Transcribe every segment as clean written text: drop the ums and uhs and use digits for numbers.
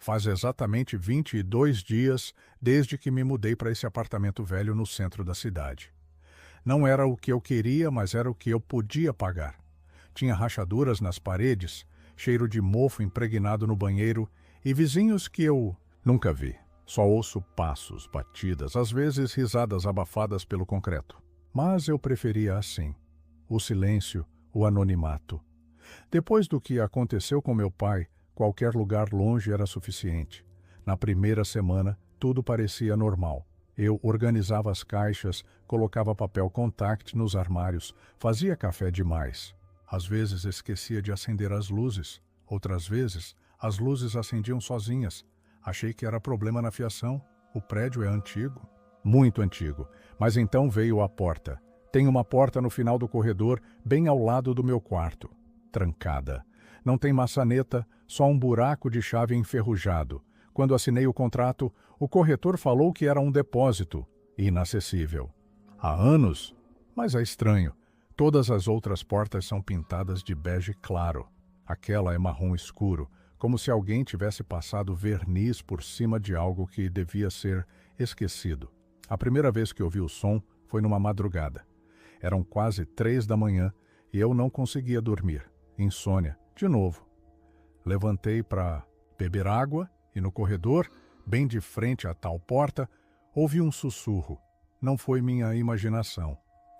Faz exatamente 22 dias desde que me mudei para esse apartamento velho no centro da cidade. Não era o que eu queria, mas era o que eu podia pagar. Tinha rachaduras nas paredes, cheiro de mofo impregnado no banheiro e vizinhos que eu nunca vi. Só ouço passos, batidas, às vezes risadas abafadas pelo concreto. Mas eu preferia assim. O silêncio, o anonimato. Depois do que aconteceu com meu pai, qualquer lugar longe era suficiente. Na primeira semana, tudo parecia normal. Eu organizava as caixas, colocava papel contact nos armários, fazia café demais. Às vezes esquecia de acender as luzes. Outras vezes, as luzes acendiam sozinhas. Achei que era problema na fiação. O prédio é antigo. Muito antigo. Mas então veio a porta. Tem uma porta no final do corredor, bem ao lado do meu quarto. Trancada. Não tem maçaneta, só um buraco de chave enferrujado. Quando assinei o contrato, o corretor falou que era um depósito. Inacessível. Há anos? Mas é estranho. Todas as outras portas são pintadas de bege claro. Aquela é marrom escuro, como se alguém tivesse passado verniz por cima de algo que devia ser esquecido. A primeira vez que ouvi o som foi numa madrugada. Eram quase 3 da manhã e eu não conseguia dormir. Insônia, de novo. Levantei para beber água e no corredor, bem de frente à tal porta, ouvi um sussurro. Não foi minha imaginação.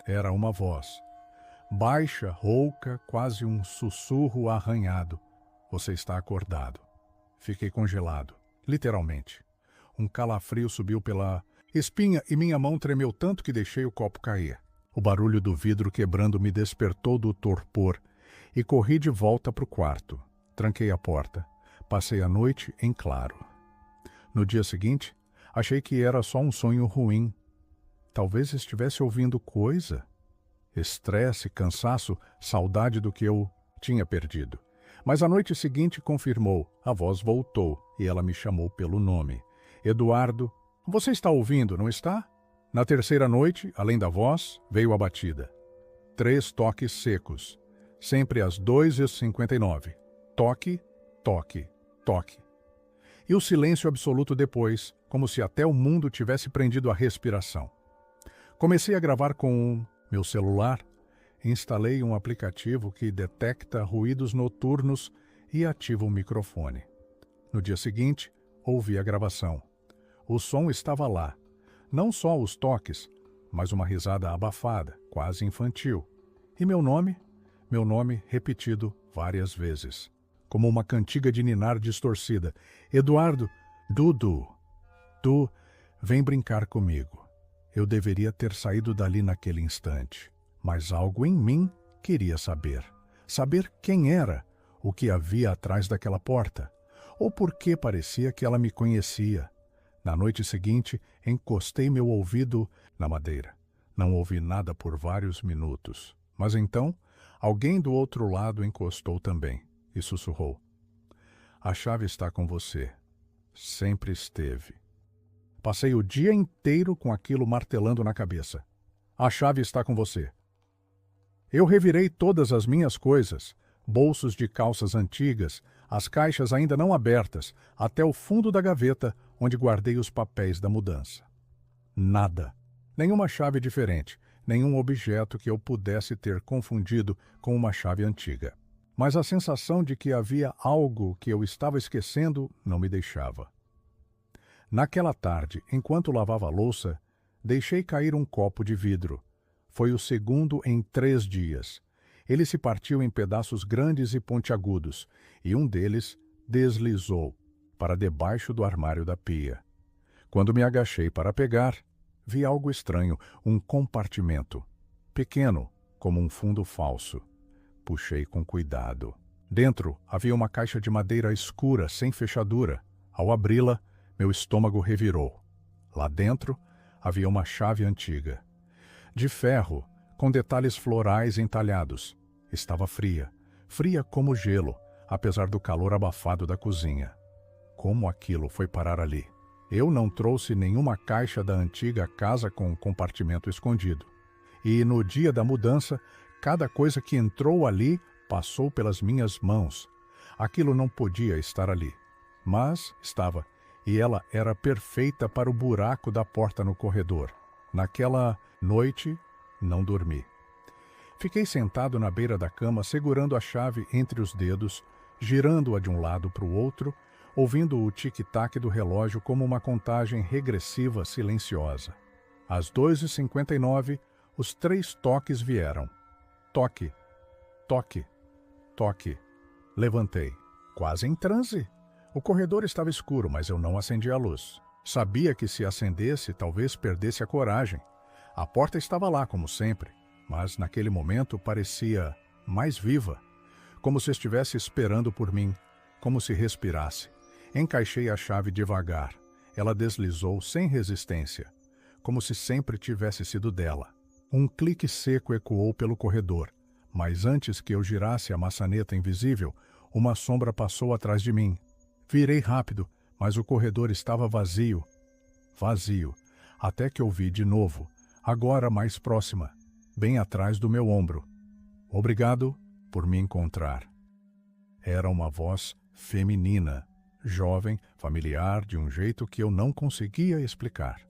Era uma voz. Baixa, rouca, quase um sussurro arranhado. Você está acordado. Fiquei congelado, literalmente. Um calafrio subiu pela espinha e minha mão tremeu tanto que deixei o copo cair. O barulho do vidro quebrando me despertou do torpor e corri de volta para o quarto. Tranquei a porta. Passei a noite em claro. No dia seguinte, achei que era só um sonho ruim. Talvez estivesse ouvindo coisa. Estresse, cansaço, saudade do que eu tinha perdido. Mas a noite seguinte confirmou. A voz voltou e ela me chamou pelo nome. Eduardo, você está ouvindo, não está? Na terceira noite, além da voz, veio a batida. 3 toques secos. Sempre às 2h59. Toque, toque, toque. E o silêncio absoluto depois, como se até o mundo tivesse prendido a respiração. Comecei a gravar com meu celular. Instalei um aplicativo que detecta ruídos noturnos e ativa o microfone. No dia seguinte, ouvi a gravação. O som estava lá. Não só os toques, mas uma risada abafada, quase infantil. E meu nome? Meu nome repetido várias vezes. Como uma cantiga de ninar distorcida. Eduardo, Dudu, tu vem brincar comigo. Eu deveria ter saído dali naquele instante. Mas algo em mim queria saber. Saber quem era, o que havia atrás daquela porta. Ou por que parecia que ela me conhecia. Na noite seguinte, encostei meu ouvido na madeira. Não ouvi nada por vários minutos. Mas então, alguém do outro lado encostou também e sussurrou. A chave está com você. Sempre esteve. Passei o dia inteiro com aquilo martelando na cabeça. A chave está com você. Eu revirei todas as minhas coisas, bolsos de calças antigas, as caixas ainda não abertas, até o fundo da gaveta onde guardei os papéis da mudança. Nada. Nenhuma chave diferente, nenhum objeto que eu pudesse ter confundido com uma chave antiga. Mas a sensação de que havia algo que eu estava esquecendo não me deixava. Naquela tarde, enquanto lavava a louça, deixei cair um copo de vidro. Foi o segundo em 3 dias. Ele se partiu em pedaços grandes e pontiagudos, e um deles deslizou para debaixo do armário da pia. Quando me agachei para pegar, vi algo estranho, um compartimento. Pequeno, como um fundo falso. Puxei com cuidado. Dentro havia uma caixa de madeira escura, sem fechadura. Ao abri-la, meu estômago revirou. Lá dentro havia uma chave antiga. De ferro, com detalhes florais entalhados. Estava fria, fria como gelo, apesar do calor abafado da cozinha. Como aquilo foi parar ali? Eu não trouxe nenhuma caixa da antiga casa com compartimento escondido. E no dia da mudança, cada coisa que entrou ali passou pelas minhas mãos. Aquilo não podia estar ali. Mas estava, e ela era perfeita para o buraco da porta no corredor. Naquela noite, não dormi. Fiquei sentado na beira da cama, segurando a chave entre os dedos, girando-a de um lado para o outro, ouvindo o tic-tac do relógio como uma contagem regressiva silenciosa. Às 2h59, os 3 toques vieram. Toque, toque, toque. Levantei, quase em transe. O corredor estava escuro, mas eu não acendi a luz. Sabia que se acendesse, talvez perdesse a coragem. A porta estava lá, como sempre, mas naquele momento parecia mais viva, como se estivesse esperando por mim, como se respirasse. Encaixei a chave devagar. Ela deslizou sem resistência, como se sempre tivesse sido dela. Um clique seco ecoou pelo corredor, mas antes que eu girasse a maçaneta invisível, uma sombra passou atrás de mim. Virei rápido, mas o corredor estava vazio. Vazio, até que ouvi de novo, agora mais próxima, bem atrás do meu ombro. Obrigado por me encontrar. Era uma voz feminina, jovem, familiar, de um jeito que eu não conseguia explicar.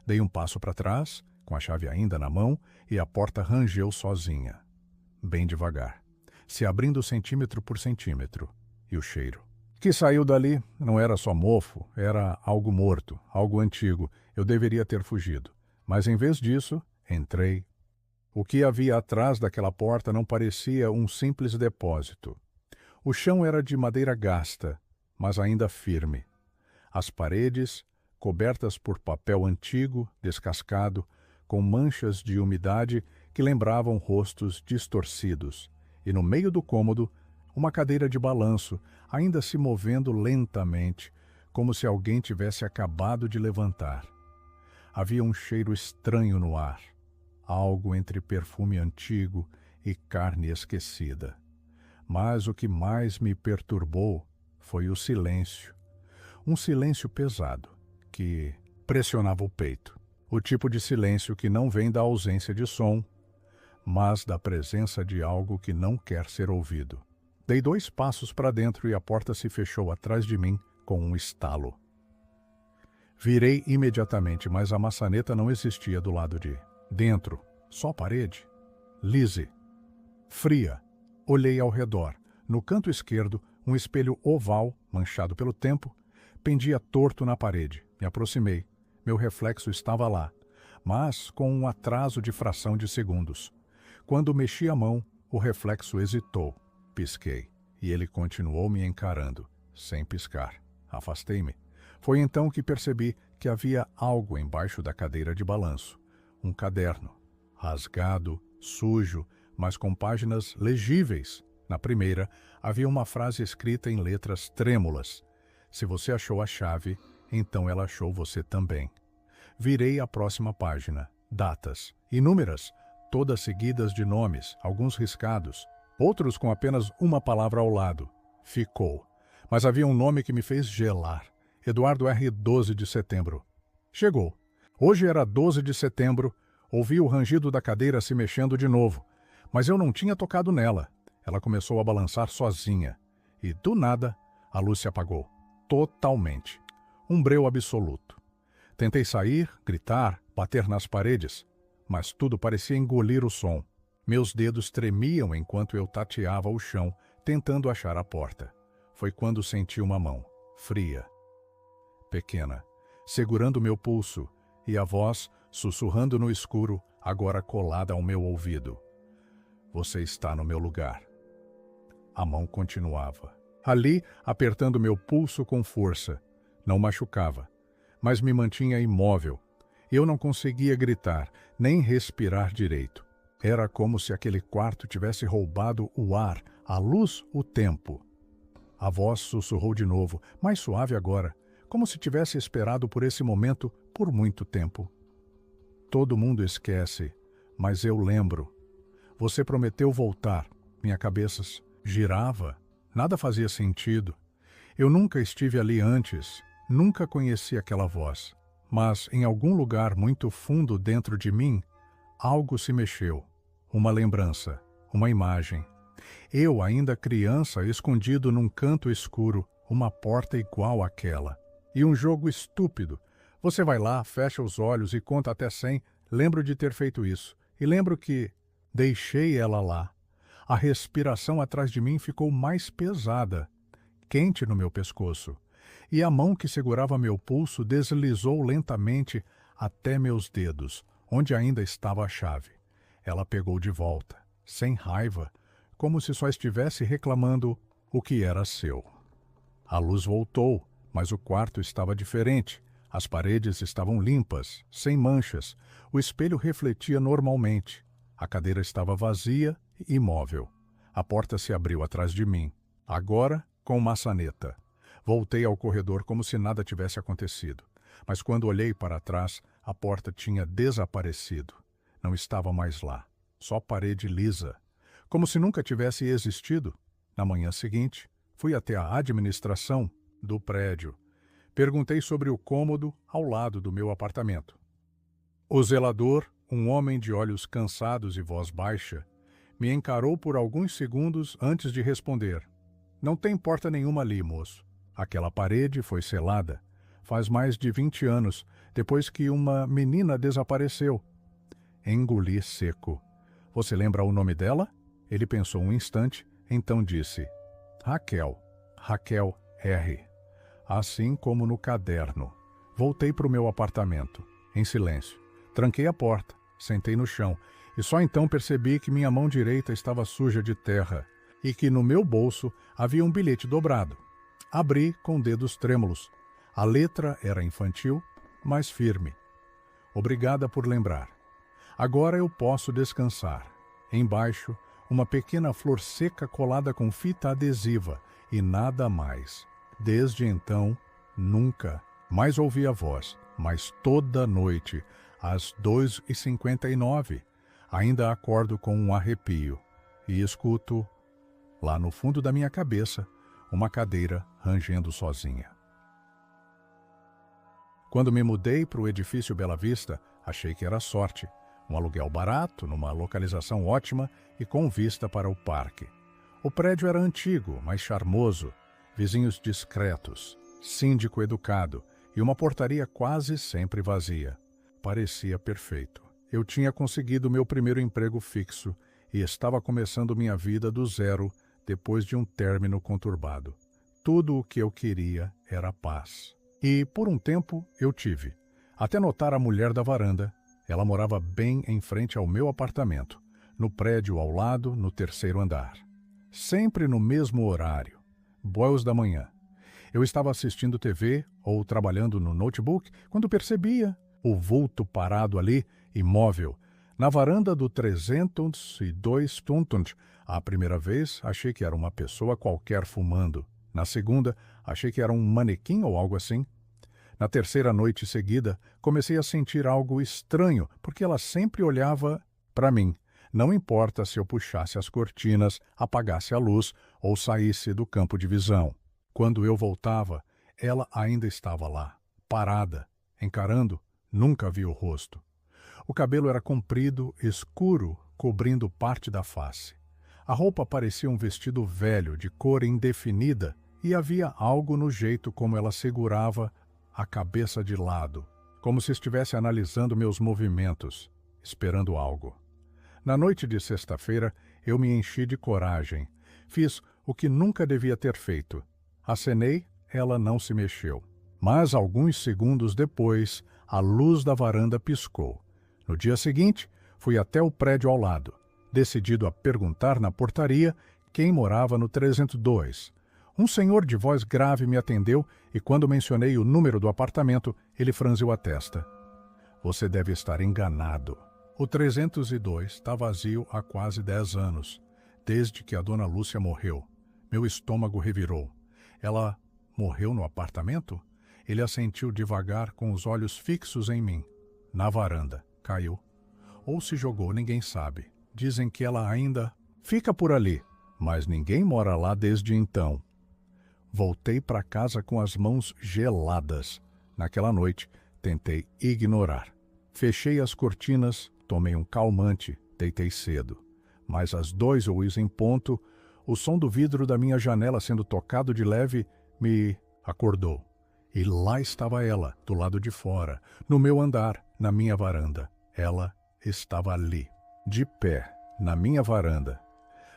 Dei um passo para trás, com a chave ainda na mão, e a porta rangeu sozinha. Bem devagar, se abrindo centímetro por centímetro. E o cheiro que saiu dali não era só mofo, era algo morto, algo antigo. Eu deveria ter fugido. Mas em vez disso, entrei. O que havia atrás daquela porta não parecia um simples depósito. O chão era de madeira gasta, mas ainda firme. As paredes, cobertas por papel antigo, descascado, com manchas de umidade que lembravam rostos distorcidos. E no meio do cômodo, uma cadeira de balanço, ainda se movendo lentamente, como se alguém tivesse acabado de levantar. Havia um cheiro estranho no ar, algo entre perfume antigo e carne esquecida. Mas o que mais me perturbou foi o silêncio. Um silêncio pesado, que pressionava o peito. O tipo de silêncio que não vem da ausência de som, mas da presença de algo que não quer ser ouvido. Dei 2 passos para dentro e a porta se fechou atrás de mim com um estalo. Virei imediatamente, mas a maçaneta não existia do lado de dentro. Só parede. Lise. Fria. Olhei ao redor. No canto esquerdo, um espelho oval, manchado pelo tempo, pendia torto na parede. Me aproximei. Meu reflexo estava lá, mas com um atraso de fração de segundos. Quando mexi a mão, o reflexo hesitou. Pisquei, e ele continuou me encarando, sem piscar. Afastei-me. Foi então que percebi que havia algo embaixo da cadeira de balanço. Um caderno, rasgado, sujo, mas com páginas legíveis. Na primeira, havia uma frase escrita em letras trêmulas. Se você achou a chave, então ela achou você também. Virei a próxima página. Datas, inúmeras, todas seguidas de nomes, alguns riscados, outros com apenas uma palavra ao lado. Ficou. Mas havia um nome que me fez gelar. Eduardo R. 12 de setembro. Chegou. Hoje era 12 de setembro. Ouvi o rangido da cadeira se mexendo de novo. Mas eu não tinha tocado nela. Ela começou a balançar sozinha. E, do nada, a luz se apagou. Totalmente. Um breu absoluto. Tentei sair, gritar, bater nas paredes. Mas tudo parecia engolir o som. Meus dedos tremiam enquanto eu tateava o chão, tentando achar a porta. Foi quando senti uma mão, fria, pequena, segurando meu pulso, e a voz sussurrando no escuro, agora colada ao meu ouvido. Você está no meu lugar. A mão continuava. Ali, apertando meu pulso com força. Não machucava, mas me mantinha imóvel. Eu não conseguia gritar, nem respirar direito. Era como se aquele quarto tivesse roubado o ar, a luz, o tempo. A voz sussurrou de novo, mais suave agora, como se tivesse esperado por esse momento por muito tempo. Todo mundo esquece, mas eu lembro. Você prometeu voltar. Minha cabeça girava. Nada fazia sentido. Eu nunca estive ali antes, nunca conheci aquela voz. Mas em algum lugar muito fundo dentro de mim, algo se mexeu. Uma lembrança, uma imagem. Eu, ainda criança, escondido num canto escuro, uma porta igual àquela. E um jogo estúpido. Você vai lá, fecha os olhos e conta até 100. Lembro de ter feito isso. E lembro que deixei ela lá. A respiração atrás de mim ficou mais pesada, quente no meu pescoço. E a mão que segurava meu pulso deslizou lentamente até meus dedos, onde ainda estava a chave. Ela pegou de volta, sem raiva, como se só estivesse reclamando o que era seu. A luz voltou, mas o quarto estava diferente. As paredes estavam limpas, sem manchas. O espelho refletia normalmente. A cadeira estava vazia e imóvel. A porta se abriu atrás de mim, agora com maçaneta. Voltei ao corredor como se nada tivesse acontecido. Mas quando olhei para trás, a porta tinha desaparecido. Não estava mais lá. Só parede lisa. Como se nunca tivesse existido. Na manhã seguinte, fui até a administração do prédio. Perguntei sobre o cômodo ao lado do meu apartamento. O zelador, um homem de olhos cansados e voz baixa, me encarou por alguns segundos antes de responder. Não tem porta nenhuma ali, moço. Aquela parede foi selada. Faz mais de 20 anos, depois que uma menina desapareceu. Engoli seco. Você lembra o nome dela? Ele pensou um instante, então disse: Raquel. Raquel R. Assim como no caderno. Voltei para o meu apartamento, em silêncio. Tranquei a porta, sentei no chão, e só então percebi que minha mão direita estava suja de terra e que no meu bolso havia um bilhete dobrado. Abri com dedos trêmulos. A letra era infantil, mas firme. Obrigada por lembrar. Agora eu posso descansar. Embaixo, uma pequena flor seca colada com fita adesiva e nada mais. Desde então, nunca mais ouvi a voz, mas toda noite, às 2h59, ainda acordo com um arrepio e escuto, lá no fundo da minha cabeça, uma cadeira rangendo sozinha. Quando me mudei para o edifício Bela Vista, achei que era sorte. Um aluguel barato, numa localização ótima e com vista para o parque. O prédio era antigo, mas charmoso, vizinhos discretos, síndico educado e uma portaria quase sempre vazia. Parecia perfeito. Eu tinha conseguido meu primeiro emprego fixo e estava começando minha vida do zero depois de um término conturbado. Tudo o que eu queria era paz. E, por um tempo, eu tive. Até notar a mulher da varanda. Ela morava bem em frente ao meu apartamento, no prédio ao lado, no 3º andar. Sempre no mesmo horário, boas da manhã. Eu estava assistindo TV ou trabalhando no notebook quando percebia o vulto parado ali, imóvel, na varanda do 302 Tuntund. A primeira vez, achei que era uma pessoa qualquer fumando. Na segunda, achei que era um manequim ou algo assim. Na terceira noite seguida, comecei a sentir algo estranho, porque ela sempre olhava para mim. Não importa se eu puxasse as cortinas, apagasse a luz ou saísse do campo de visão. Quando eu voltava, ela ainda estava lá, parada, encarando, nunca vi o rosto. O cabelo era comprido, escuro, cobrindo parte da face. A roupa parecia um vestido velho, de cor indefinida, e havia algo no jeito como ela segurava a cabeça de lado, como se estivesse analisando meus movimentos, esperando algo. Na noite de sexta-feira, eu me enchi de coragem. Fiz o que nunca devia ter feito. Acenei, ela não se mexeu. Mas, alguns segundos depois, a luz da varanda piscou. No dia seguinte, fui até o prédio ao lado, decidido a perguntar na portaria quem morava no 302. Um senhor de voz grave me atendeu e, quando mencionei o número do apartamento, ele franziu a testa. Você deve estar enganado. O 302 está vazio há quase 10 anos, desde que a dona Lúcia morreu. Meu estômago revirou. Ela morreu no apartamento? Ele assentiu devagar, com os olhos fixos em mim. Na varanda. Caiu. Ou se jogou, ninguém sabe. Dizem que ela ainda fica por ali, mas ninguém mora lá desde então. Voltei para casa com as mãos geladas. Naquela noite, tentei ignorar. Fechei as cortinas, tomei um calmante, deitei cedo. Mas às 2h em ponto, o som do vidro da minha janela sendo tocado de leve me acordou. E lá estava ela, do lado de fora, no meu andar, na minha varanda. Ela estava ali, de pé, na minha varanda.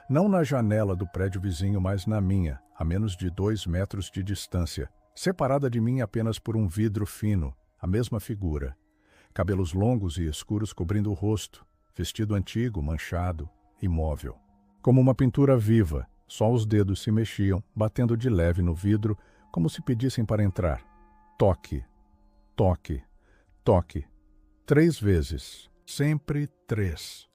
Não na janela do prédio vizinho, mas na minha, a menos de 2 metros de distância, separada de mim apenas por um vidro fino, a mesma figura. Cabelos longos e escuros cobrindo o rosto, vestido antigo, manchado, imóvel. Como uma pintura viva, só os dedos se mexiam, batendo de leve no vidro, como se pedissem para entrar. Toque, toque, toque. 3 vezes, sempre 3.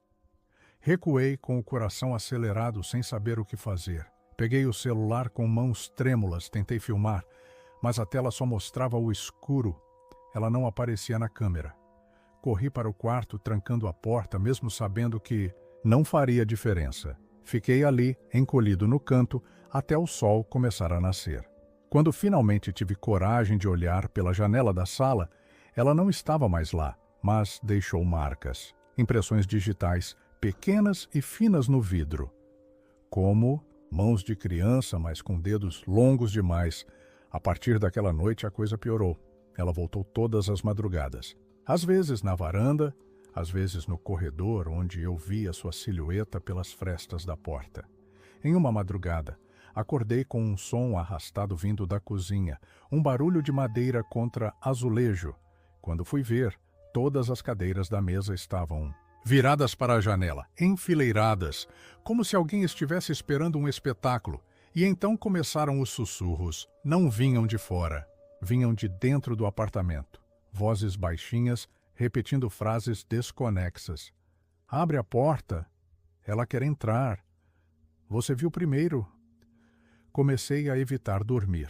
Recuei com o coração acelerado, sem saber o que fazer. Peguei o celular com mãos trêmulas, tentei filmar, mas a tela só mostrava o escuro. Ela não aparecia na câmera. Corri para o quarto, trancando a porta, mesmo sabendo que não faria diferença. Fiquei ali, encolhido no canto, até o sol começar a nascer. Quando finalmente tive coragem de olhar pela janela da sala, ela não estava mais lá, mas deixou marcas, impressões digitais, pequenas e finas no vidro. Como mãos de criança, mas com dedos longos demais. A partir daquela noite a coisa piorou. Ela voltou todas as madrugadas. Às vezes na varanda, às vezes no corredor, onde eu via sua silhueta pelas frestas da porta. Em uma madrugada, acordei com um som arrastado vindo da cozinha, um barulho de madeira contra azulejo. Quando fui ver, todas as cadeiras da mesa estavam viradas para a janela, enfileiradas, como se alguém estivesse esperando um espetáculo. E então começaram os sussurros. Não vinham de fora, vinham de dentro do apartamento. Vozes baixinhas, repetindo frases desconexas. Abre a porta. Ela quer entrar. Você viu primeiro? Comecei a evitar dormir.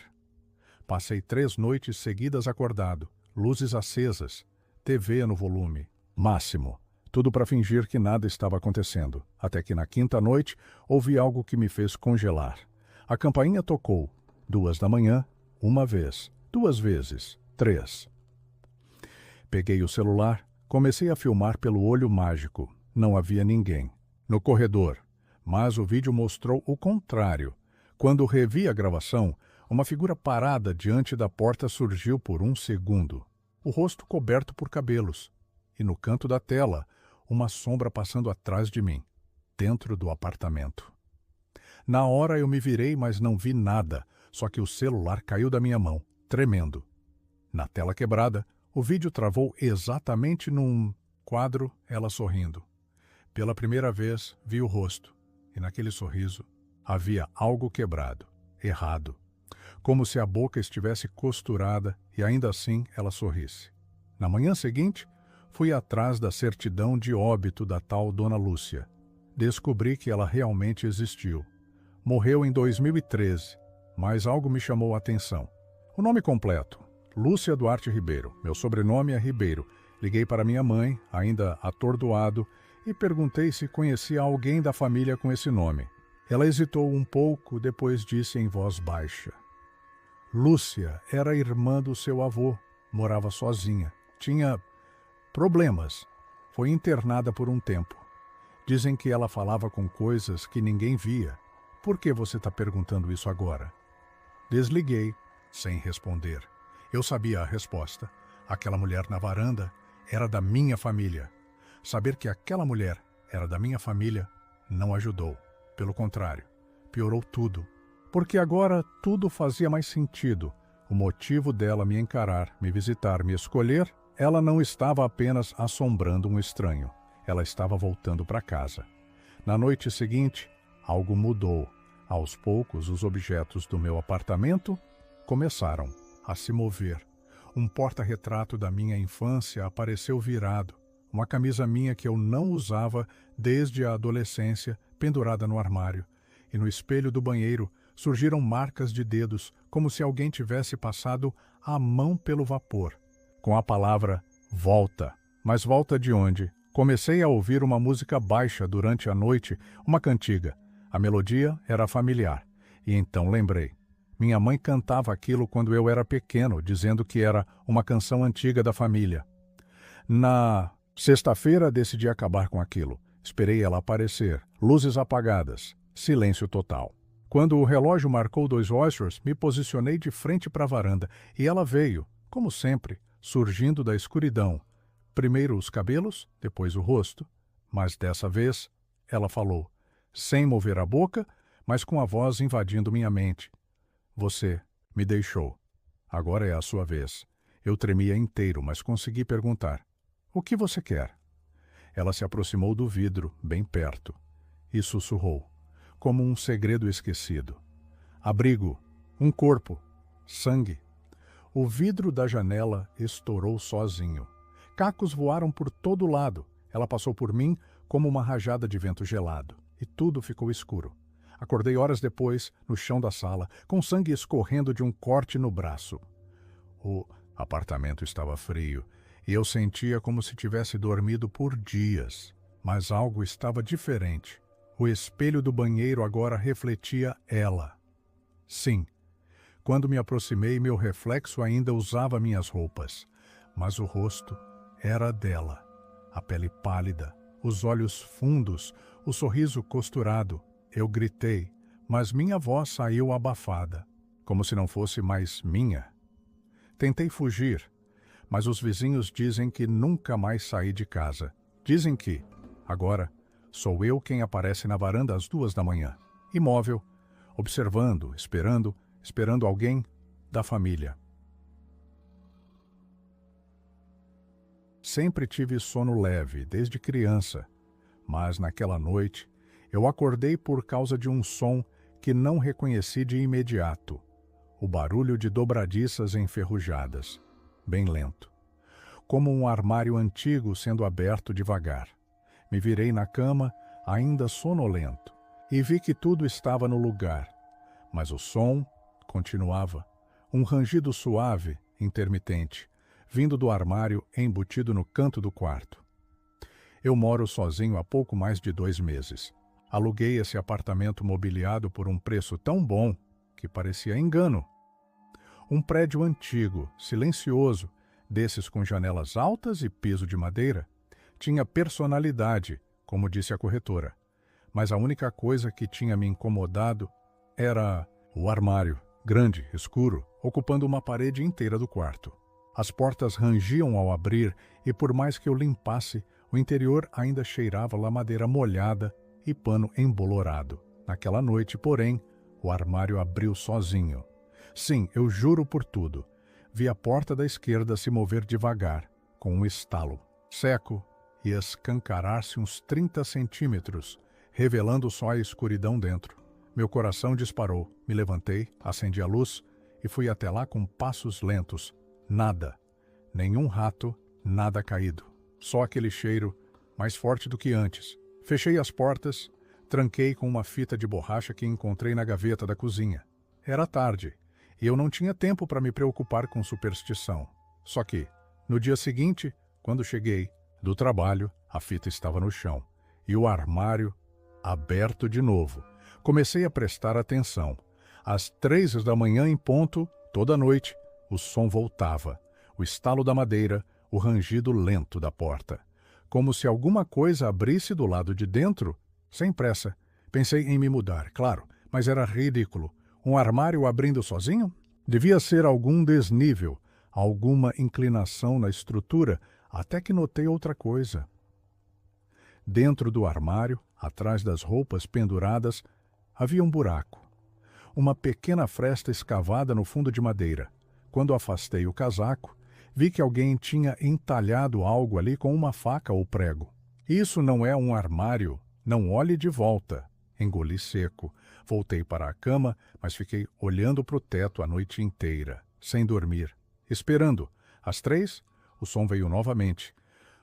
Passei 3 noites seguidas acordado, luzes acesas, TV no volume máximo. Tudo para fingir que nada estava acontecendo, até que na 5ª noite ouvi algo que me fez congelar. A campainha tocou, 2 da manhã, 1 vez, 2 vezes, 3. Peguei o celular, comecei a filmar pelo olho mágico. Não havia ninguém. No corredor. Mas o vídeo mostrou o contrário. Quando revi a gravação, uma figura parada diante da porta surgiu por 1 segundo. O rosto coberto por cabelos. E no canto da tela, uma sombra passando atrás de mim, dentro do apartamento. Na hora eu me virei, mas não vi nada, só que o celular caiu da minha mão, tremendo. Na tela quebrada, o vídeo travou exatamente num quadro, ela sorrindo. Pela primeira vez, vi o rosto, e naquele sorriso havia algo quebrado, errado, como se a boca estivesse costurada e ainda assim ela sorrisse. Na manhã seguinte, fui atrás da certidão de óbito da tal Dona Lúcia. Descobri que ela realmente existiu. Morreu em 2013, mas algo me chamou a atenção. O nome completo: Lúcia Duarte Ribeiro. Meu sobrenome é Ribeiro. Liguei para minha mãe, ainda atordoado, e perguntei se conhecia alguém da família com esse nome. Ela hesitou um pouco, depois disse em voz baixa: Lúcia era irmã do seu avô, morava sozinha, tinha problemas, foi internada por um tempo. Dizem que ela falava com coisas que ninguém via. Por que você está perguntando isso agora? Desliguei, sem responder. Eu sabia a resposta. Aquela mulher na varanda era da minha família. Saber que aquela mulher era da minha família não ajudou. Pelo contrário, piorou tudo. Porque agora tudo fazia mais sentido. O motivo dela me encarar, me visitar, me escolher, ela não estava apenas assombrando um estranho. Ela estava voltando para casa. Na noite seguinte, algo mudou. Aos poucos, os objetos do meu apartamento começaram a se mover. Um porta-retrato da minha infância apareceu virado. Uma camisa minha que eu não usava desde a adolescência, pendurada no armário. E no espelho do banheiro surgiram marcas de dedos, como se alguém tivesse passado a mão pelo vapor. Com a palavra volta. Mas volta de onde? Comecei a ouvir uma música baixa durante a noite, uma cantiga. A melodia era familiar. E então lembrei. Minha mãe cantava aquilo quando eu era pequeno, dizendo que era uma canção antiga da família. Na sexta-feira decidi acabar com aquilo. Esperei ela aparecer. Luzes apagadas. Silêncio total. Quando o relógio marcou 2 oysters, me posicionei de frente para a varanda e ela veio, como sempre, surgindo da escuridão. Primeiro os cabelos, depois o rosto. Mas dessa vez, ela falou, sem mover a boca, mas com a voz invadindo minha mente. Você me deixou. Agora é a sua vez. Eu tremia inteiro, mas consegui perguntar. O que você quer? Ela se aproximou do vidro, bem perto, e sussurrou, como um segredo esquecido. Abrigo, um corpo, sangue. O vidro da janela estourou sozinho. Cacos voaram por todo lado. Ela passou por mim como uma rajada de vento gelado, e tudo ficou escuro. Acordei horas depois, no chão da sala, com sangue escorrendo de um corte no braço. O apartamento estava frio, e eu sentia como se tivesse dormido por dias. Mas algo estava diferente. O espelho do banheiro agora refletia ela. Sim, quando me aproximei, meu reflexo ainda usava minhas roupas, mas o rosto era dela. A pele pálida, os olhos fundos, o sorriso costurado. Eu gritei, mas minha voz saiu abafada, como se não fosse mais minha. Tentei fugir, mas os vizinhos dizem que nunca mais saí de casa. Dizem que, agora, sou eu quem aparece na varanda às 2 da manhã, imóvel, observando, esperando alguém da família. Sempre tive sono leve, desde criança, mas naquela noite eu acordei por causa de um som que não reconheci de imediato. O barulho de dobradiças enferrujadas, bem lento, como um armário antigo sendo aberto devagar. Me virei na cama, ainda sonolento, e vi que tudo estava no lugar, mas o som continuava, um rangido suave, intermitente, vindo do armário embutido no canto do quarto. Eu moro sozinho há pouco mais de 2 meses. Aluguei esse apartamento mobiliado por um preço tão bom que parecia engano. Um prédio antigo, silencioso, desses com janelas altas e piso de madeira, tinha personalidade, como disse a corretora. Mas a única coisa que tinha me incomodado era o armário, grande, escuro, ocupando uma parede inteira do quarto. As portas rangiam ao abrir e, por mais que eu limpasse, o interior ainda cheirava a madeira molhada e pano embolorado. Naquela noite, porém, o armário abriu sozinho. Sim, eu juro por tudo. Vi a porta da esquerda se mover devagar, com um estalo, seco, e escancarar-se uns 30 centímetros, revelando só a escuridão dentro. Meu coração disparou. Me levantei, acendi a luz e fui até lá com passos lentos. Nada. Nenhum rato, nada caído. Só aquele cheiro, mais forte do que antes. Fechei as portas, tranquei com uma fita de borracha que encontrei na gaveta da cozinha. Era tarde, e eu não tinha tempo para me preocupar com superstição. Só que, no dia seguinte, quando cheguei do trabalho, a fita estava no chão, e o armário aberto de novo. Comecei a prestar atenção. Às 3 da manhã em ponto, toda noite, o som voltava. O estalo da madeira, o rangido lento da porta. Como se alguma coisa abrisse do lado de dentro, sem pressa. Pensei em me mudar, claro, mas era ridículo. Um armário abrindo sozinho? Devia ser algum desnível, alguma inclinação na estrutura, até que notei outra coisa. Dentro do armário, atrás das roupas penduradas, havia um buraco. Uma pequena fresta escavada no fundo de madeira. Quando afastei o casaco, vi que alguém tinha entalhado algo ali com uma faca ou prego. Isso não é um armário. Não olhe de volta. Engoli seco. Voltei para a cama, mas fiquei olhando para o teto a noite inteira, sem dormir, esperando. Às 3, o som veio novamente.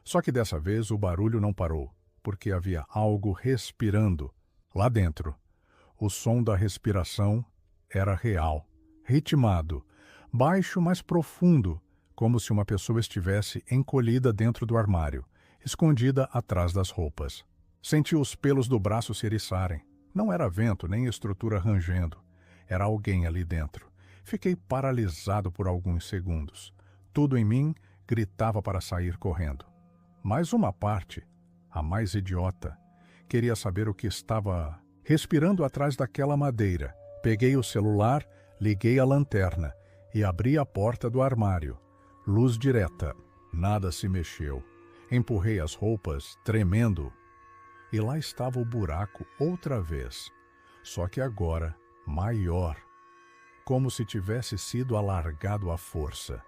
Só que dessa vez o barulho não parou, porque havia algo respirando lá dentro. O som da respiração era real, ritmado, baixo, mas profundo, como se uma pessoa estivesse encolhida dentro do armário, escondida atrás das roupas. Senti os pelos do braço se eriçarem. Não era vento nem estrutura rangendo. Era alguém ali dentro. Fiquei paralisado por alguns segundos. Tudo em mim gritava para sair correndo. Mas uma parte, a mais idiota, queria saber o que estava respirando atrás daquela madeira. Peguei o celular, liguei a lanterna e abri a porta do armário. Luz direta. Nada se mexeu. Empurrei as roupas, tremendo. E lá estava o buraco outra vez. Só que agora maior. Como se tivesse sido alargado à força.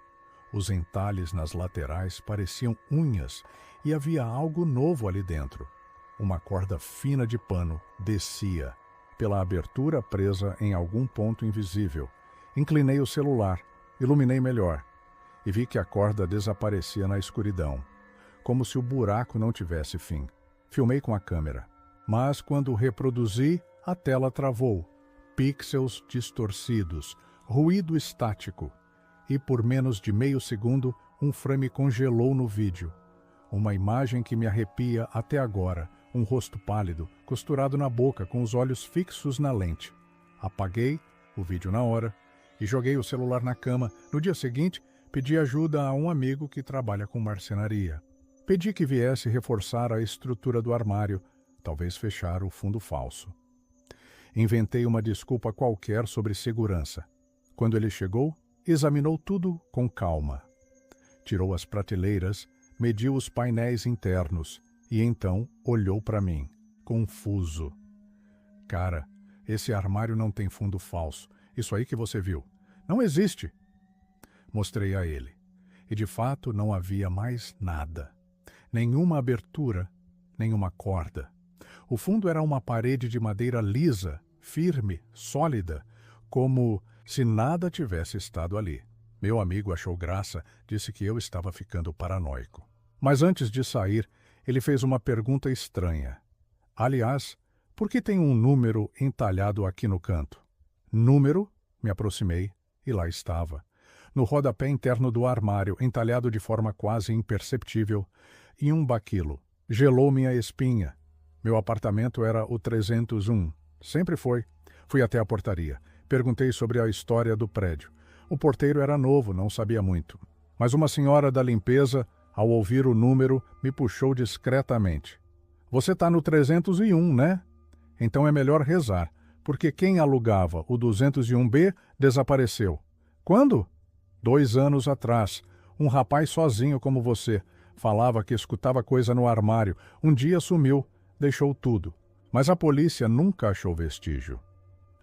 Os entalhes nas laterais pareciam unhas e havia algo novo ali dentro. Uma corda fina de pano descia pela abertura presa em algum ponto invisível. Inclinei o celular, iluminei melhor e vi que a corda desaparecia na escuridão, como se o buraco não tivesse fim. Filmei com a câmera, mas quando reproduzi, a tela travou. Pixels distorcidos, ruído estático. E por menos de meio segundo, um frame congelou no vídeo. Uma imagem que me arrepia até agora, um rosto pálido, costurado na boca, com os olhos fixos na lente. Apaguei o vídeo na hora e joguei o celular na cama. No dia seguinte, pedi ajuda a um amigo que trabalha com marcenaria. Pedi que viesse reforçar a estrutura do armário, talvez fechar o fundo falso. Inventei uma desculpa qualquer sobre segurança. Quando ele chegou, examinou tudo com calma. Tirou as prateleiras, mediu os painéis internos e então olhou para mim, confuso. Cara, esse armário não tem fundo falso. Isso aí que você viu. Não existe. Mostrei a ele. E de fato não havia mais nada. Nenhuma abertura, nenhuma corda. O fundo era uma parede de madeira lisa, firme, sólida, como se nada tivesse estado ali. Meu amigo achou graça, disse que eu estava ficando paranoico. Mas antes de sair, ele fez uma pergunta estranha. Aliás, por que tem um número entalhado aqui no canto? Número? Me aproximei e lá estava. No rodapé interno do armário, entalhado de forma quase imperceptível, e um baquilo. Gelou minha espinha. Meu apartamento era o 301. Sempre foi. Fui até a portaria. Perguntei sobre a história do prédio. O porteiro era novo, não sabia muito. Mas uma senhora da limpeza, ao ouvir o número, me puxou discretamente. Você está no 301, né? Então é melhor rezar, porque quem alugava o 201B desapareceu. Quando? 2 anos atrás. Um rapaz sozinho como você. Falava que escutava coisa no armário. Um dia sumiu, deixou tudo. Mas a polícia nunca achou vestígio.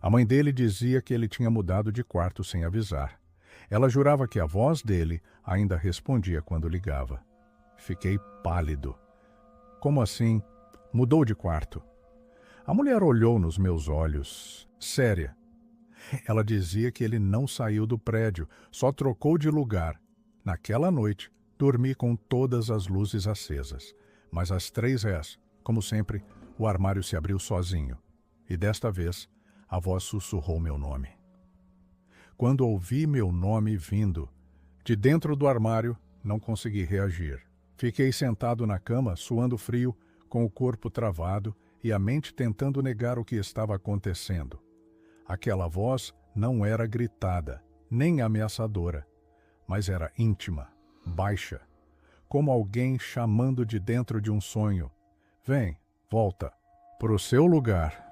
A mãe dele dizia que ele tinha mudado de quarto sem avisar. Ela jurava que a voz dele ainda respondia quando ligava. Fiquei pálido. Como assim? Mudou de quarto? A mulher olhou nos meus olhos, séria. Ela dizia que ele não saiu do prédio, só trocou de lugar. Naquela noite, dormi com todas as luzes acesas. Mas às 3h, como sempre, o armário se abriu sozinho. E desta vez, a voz sussurrou meu nome. Quando ouvi meu nome vindo, de dentro do armário, não consegui reagir. Fiquei sentado na cama, suando frio, com o corpo travado e a mente tentando negar o que estava acontecendo. Aquela voz não era gritada, nem ameaçadora, mas era íntima, baixa, como alguém chamando de dentro de um sonho. Vem, volta, para o seu lugar.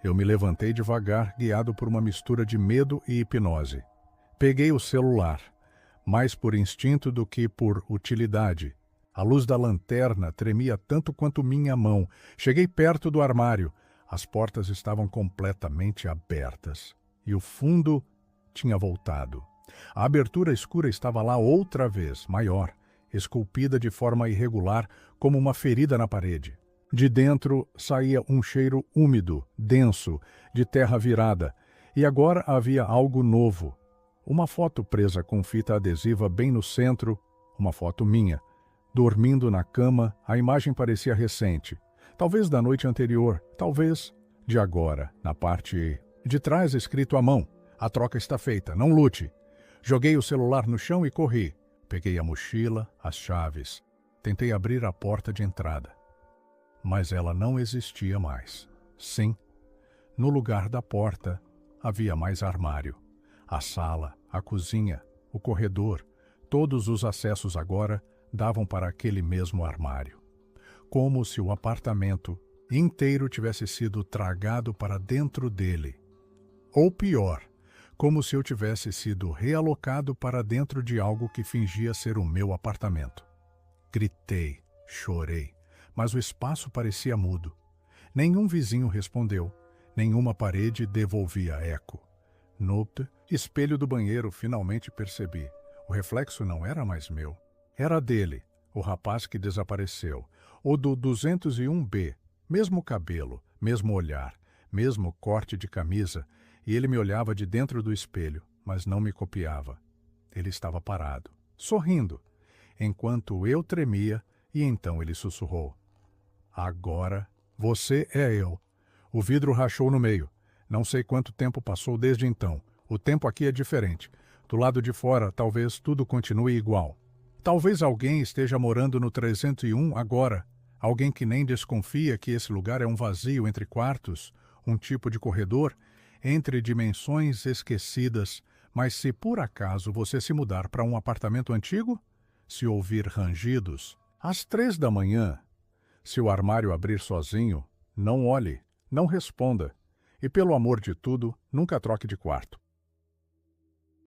Eu me levantei devagar, guiado por uma mistura de medo e hipnose. Peguei o celular, mais por instinto do que por utilidade. A luz da lanterna tremia tanto quanto minha mão. Cheguei perto do armário. As portas estavam completamente abertas. E o fundo tinha voltado. A abertura escura estava lá outra vez, maior, esculpida de forma irregular, como uma ferida na parede. De dentro saía um cheiro úmido, denso, de terra virada. E agora havia algo novo. Uma foto presa com fita adesiva bem no centro, uma foto minha. Dormindo na cama, a imagem parecia recente. Talvez da noite anterior, talvez de agora. Na parte de trás, escrito à mão. A troca está feita, não lute. Joguei o celular no chão e corri. Peguei a mochila, as chaves. Tentei abrir a porta de entrada. Mas ela não existia mais. Sim, no lugar da porta havia mais armário. A sala, a cozinha, o corredor, todos os acessos agora davam para aquele mesmo armário. Como se o apartamento inteiro tivesse sido tragado para dentro dele. Ou pior, como se eu tivesse sido realocado para dentro de algo que fingia ser o meu apartamento. Gritei, chorei, mas o espaço parecia mudo. Nenhum vizinho respondeu, nenhuma parede devolvia eco. No espelho do banheiro, finalmente percebi. O reflexo não era mais meu. Era dele, o rapaz que desapareceu, o do 201B, mesmo cabelo, mesmo olhar, mesmo corte de camisa, e ele me olhava de dentro do espelho, mas não me copiava. Ele estava parado, sorrindo, enquanto eu tremia, e então ele sussurrou. Agora, você é eu. O vidro rachou no meio. Não sei quanto tempo passou desde então. O tempo aqui é diferente. Do lado de fora, talvez tudo continue igual. Talvez alguém esteja morando no 301 agora. Alguém que nem desconfia que esse lugar é um vazio entre quartos, um tipo de corredor, entre dimensões esquecidas. Mas se por acaso você se mudar para um apartamento antigo, se ouvir rangidos, às 3 da manhã, se o armário abrir sozinho, não olhe, não responda. E pelo amor de tudo, nunca troque de quarto.